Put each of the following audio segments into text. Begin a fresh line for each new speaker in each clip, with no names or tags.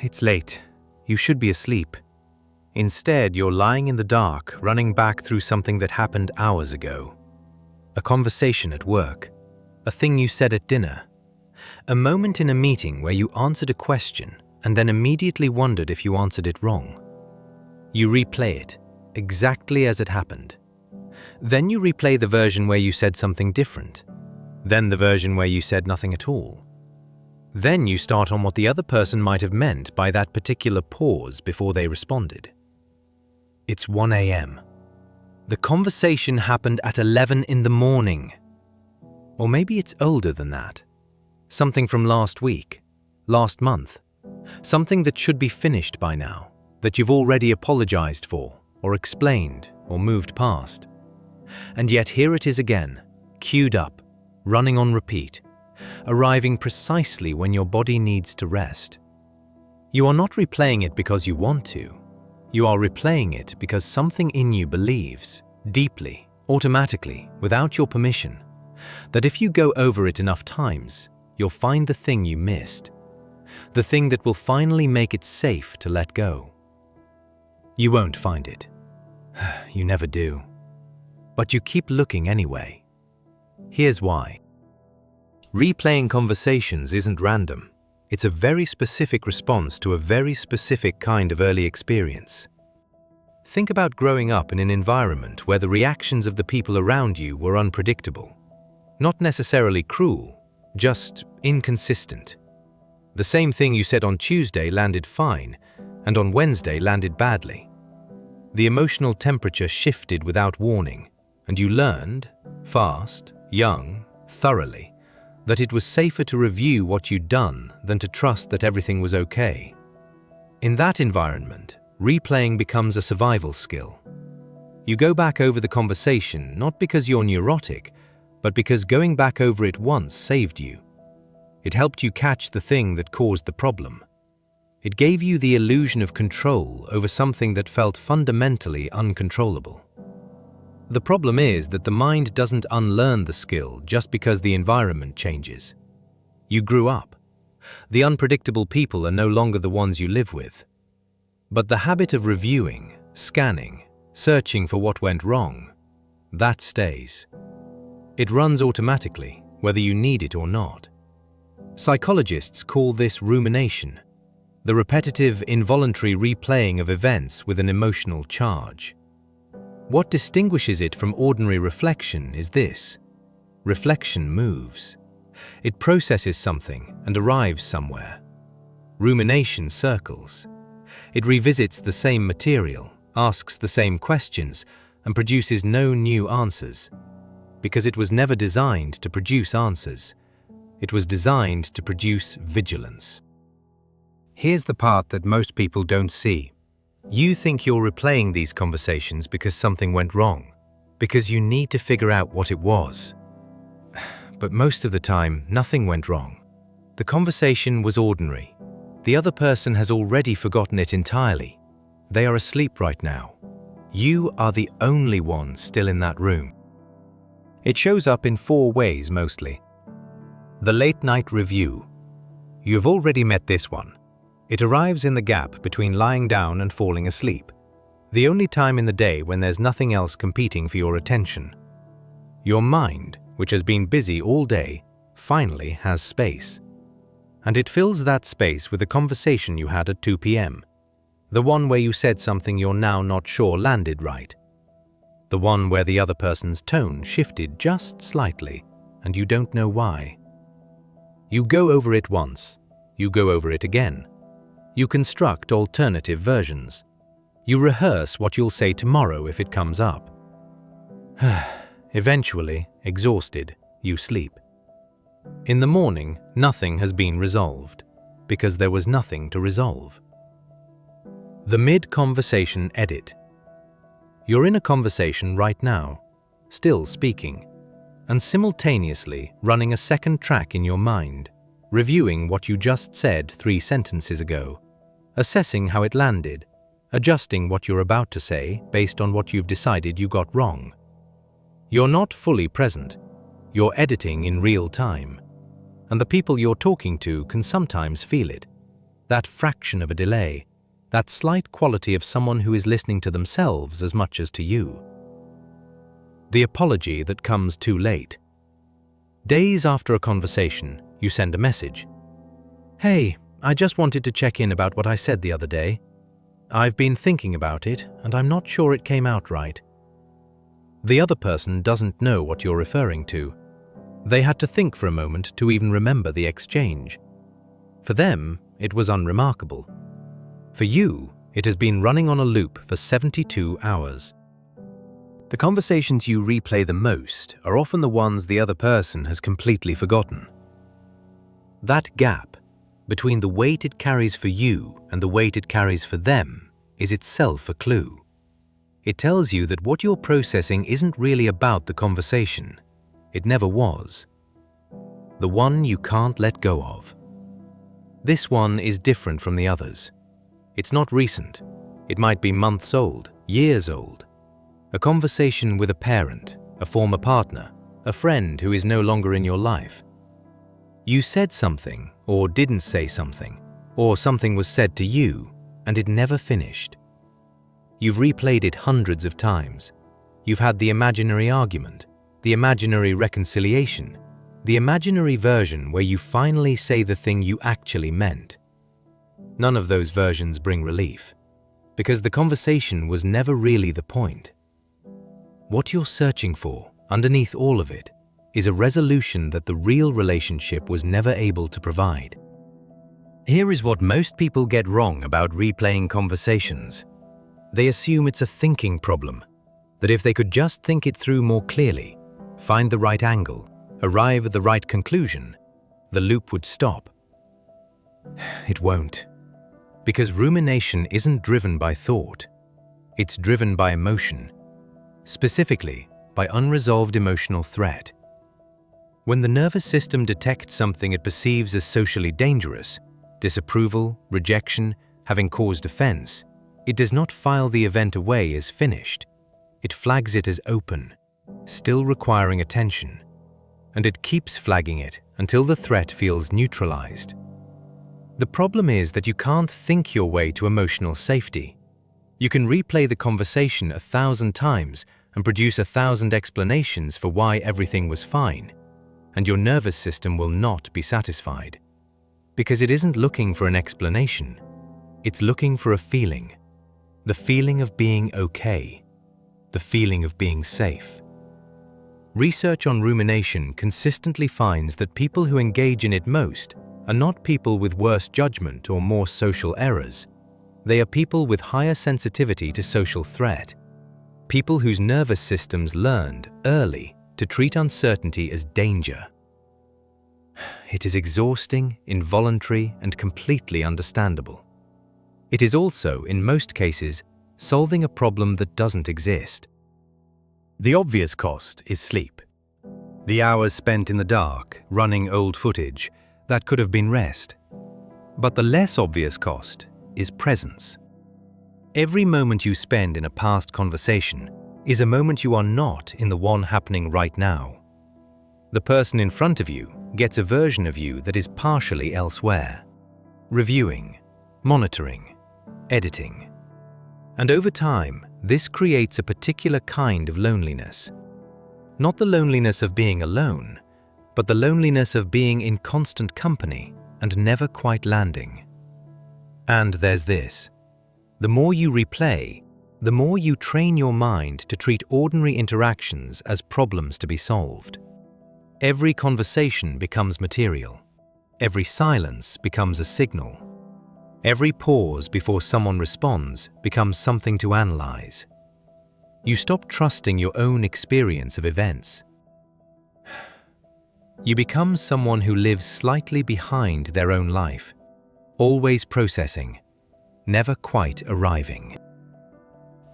It's late. You should be asleep. Instead, you're lying in the dark, running back through something that happened hours ago. A conversation at work. A thing you said at dinner. A moment in a meeting where you answered a question and then immediately wondered if you answered it wrong. You replay it, exactly as it happened. Then you replay the version where you said something different. Then the version where you said nothing at all. Then you start on what the other person might have meant by that particular pause before they responded. It's 1 a.m. The conversation happened at 11 in the morning. Or maybe it's older than that. Something from last week, last month. Something that should be finished by now, that you've already apologized for, or explained, or moved past. And yet here it is again, queued up, running on repeat, arriving precisely when your body needs to rest. You are not replaying it because you want to. You are replaying it because something in you believes, deeply, automatically, without your permission, that if you go over it enough times, you'll find the thing you missed, the thing that will finally make it safe to let go. You won't find it. You never do. But you keep looking anyway. Here's why. Replaying conversations isn't random. It's a very specific response to a very specific kind of early experience. Think about growing up in an environment where the reactions of the people around you were unpredictable. Not necessarily cruel, just inconsistent. The same thing you said on Tuesday landed fine, and on Wednesday landed badly. The emotional temperature shifted without warning, and you learned, fast, young, thoroughly, that it was safer to review what you'd done than to trust that everything was okay. In that environment, replaying becomes a survival skill. You go back over the conversation not because you're neurotic, but because going back over it once saved you. It helped you catch the thing that caused the problem. It gave you the illusion of control over something that felt fundamentally uncontrollable. The problem is that the mind doesn't unlearn the skill just because the environment changes. You grew up. The unpredictable people are no longer the ones you live with. But the habit of reviewing, scanning, searching for what went wrong, that stays. It runs automatically, whether you need it or not. Psychologists call this rumination, the repetitive, involuntary replaying of events with an emotional charge. What distinguishes it from ordinary reflection is this: reflection moves. It processes something and arrives somewhere. Rumination circles. It revisits the same material, asks the same questions, and produces no new answers. Because it was never designed to produce answers. It was designed to produce vigilance. Here's the part that most people don't see. You think you're replaying these conversations because something went wrong, because you need to figure out what it was. But most of the time, nothing went wrong. The conversation was ordinary. The other person has already forgotten it entirely. They are asleep right now. You are the only one still in that room. It shows up in 4 ways mostly. The late night review. You've already met this one. It arrives in the gap between lying down and falling asleep, the only time in the day when there's nothing else competing for your attention. Your mind, which has been busy all day, finally has space. And it fills that space with the conversation you had at 2 p.m., the one where you said something you're now not sure landed right, the one where the other person's tone shifted just slightly and you don't know why. You go over it once, you go over it again. You construct alternative versions. You rehearse what you'll say tomorrow if it comes up. Eventually, exhausted, you sleep. In the morning, nothing has been resolved, because there was nothing to resolve. The mid-conversation edit. You're in a conversation right now, still speaking, and simultaneously running a second track in your mind, reviewing what you just said 3 sentences ago, assessing how it landed, adjusting what you're about to say based on what you've decided you got wrong. You're not fully present. You're editing in real time. And the people you're talking to can sometimes feel it. that fraction of a delay, that slight quality of someone who is listening to themselves as much as to you. The apology that comes too late. Days after a conversation, you send a message. "Hey, I just wanted to check in about what I said the other day. I've been thinking about it, and I'm not sure it came out right." The other person doesn't know what you're referring to. They had to think for a moment to even remember the exchange. For them, it was unremarkable. For you, it has been running on a loop for 72 hours. The conversations you replay the most are often the ones the other person has completely forgotten. That gap between the weight it carries for you and the weight it carries for them is itself a clue. It tells you that what you're processing isn't really about the conversation. It never was. The one you can't let go of. This one is different from the others. It's not recent. It might be months old, years old. A conversation with a parent, a former partner, a friend who is no longer in your life. You said something or didn't say something, or something was said to you and it never finished. You've replayed it hundreds of times. You've had the imaginary argument, the imaginary reconciliation, the imaginary version where you finally say the thing you actually meant. None of those versions bring relief, because the conversation was never really the point. What you're searching for, underneath all of it, is a resolution that the real relationship was never able to provide. Here is what most people get wrong about replaying conversations. They assume it's a thinking problem, that if they could just think it through more clearly, find the right angle, arrive at the right conclusion, the loop would stop. It won't. Because rumination isn't driven by thought. It's driven by emotion. Specifically, by unresolved emotional threat. When the nervous system detects something it perceives as socially dangerous, disapproval, rejection, having caused offense, it does not file the event away as finished. It flags it as open, still requiring attention, and it keeps flagging it until the threat feels neutralized. The problem is that you can't think your way to emotional safety. You can replay the conversation 1,000 times and produce 1,000 explanations for why everything was fine, and your nervous system will not be satisfied. Because it isn't looking for an explanation, it's looking for a feeling. The feeling of being okay. The feeling of being safe. Research on rumination consistently finds that people who engage in it most are not people with worse judgment or more social errors. They are people with higher sensitivity to social threat. People whose nervous systems learned early to treat uncertainty as danger. It is exhausting, involuntary, and completely understandable. It is also, in most cases, solving a problem that doesn't exist. The obvious cost is sleep. The hours spent in the dark, running old footage, that could have been rest. But the less obvious cost is presence. Every moment you spend in a past conversation is a moment you are not in the one happening right now. The person in front of you gets a version of you that is partially elsewhere. Reviewing, monitoring, editing. And over time, this creates a particular kind of loneliness. Not the loneliness of being alone, but the loneliness of being in constant company and never quite landing. And there's this. The more you replay, the more you train your mind to treat ordinary interactions as problems to be solved. Every conversation becomes material. Every silence becomes a signal. Every pause before someone responds becomes something to analyze. You stop trusting your own experience of events. You become someone who lives slightly behind their own life, always processing, never quite arriving.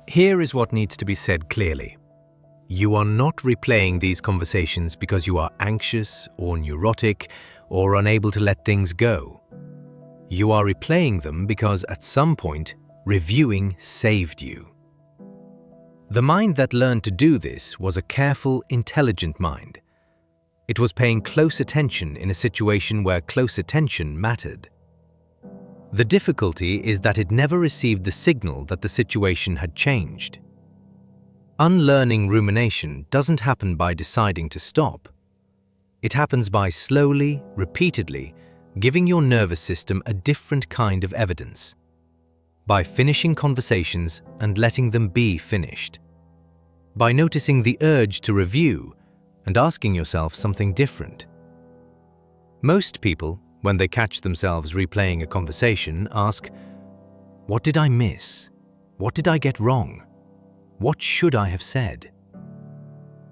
Here is what needs to be said clearly. You are not replaying these conversations because you are anxious or neurotic or unable to let things go. You are replaying them because at some point, reviewing saved you. The mind that learned to do this was a careful, intelligent mind. It was paying close attention in a situation where close attention mattered. The difficulty is that it never received the signal that the situation had changed. Unlearning rumination doesn't happen by deciding to stop. It happens by slowly, repeatedly, giving your nervous system a different kind of evidence. By finishing conversations and letting them be finished. By noticing the urge to review and asking yourself something different. Most people, when they catch themselves replaying a conversation, ask, "What did I miss? What did I get wrong? What should I have said?"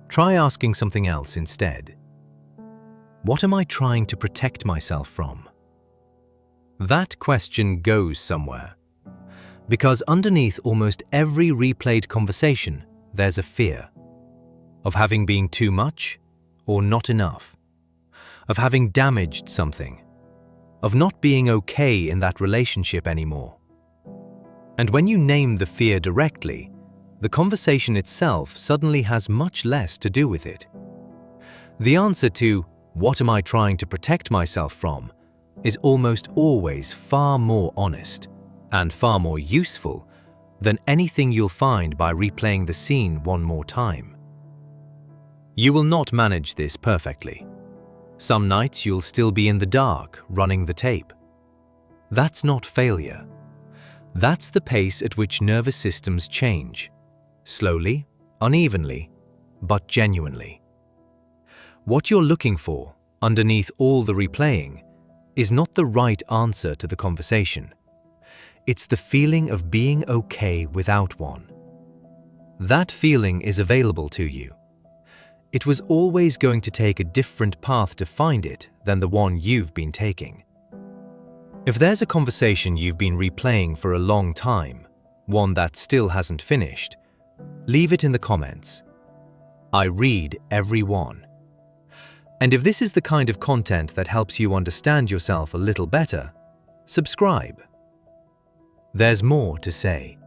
Try asking something else instead. What am I trying to protect myself from? That question goes somewhere. Because underneath almost every replayed conversation, there's a fear. Of having been too much or not enough. Of having damaged something. Of not being okay in that relationship anymore. And when you name the fear directly, the conversation itself suddenly has much less to do with it. The answer to, "What am I trying to protect myself from?" is almost always far more honest and far more useful than anything you'll find by replaying the scene one more time. You will not manage this perfectly. Some nights you'll still be in the dark, running the tape. That's not failure. That's the pace at which nervous systems change. Slowly, unevenly, but genuinely. What you're looking for, underneath all the replaying, is not the right answer to the conversation. It's the feeling of being okay without one. That feeling is available to you. It was always going to take a different path to find it than the one you've been taking. If there's a conversation you've been replaying for a long time, one that still hasn't finished, leave it in the comments. I read every one. And if this is the kind of content that helps you understand yourself a little better, subscribe. There's more to say.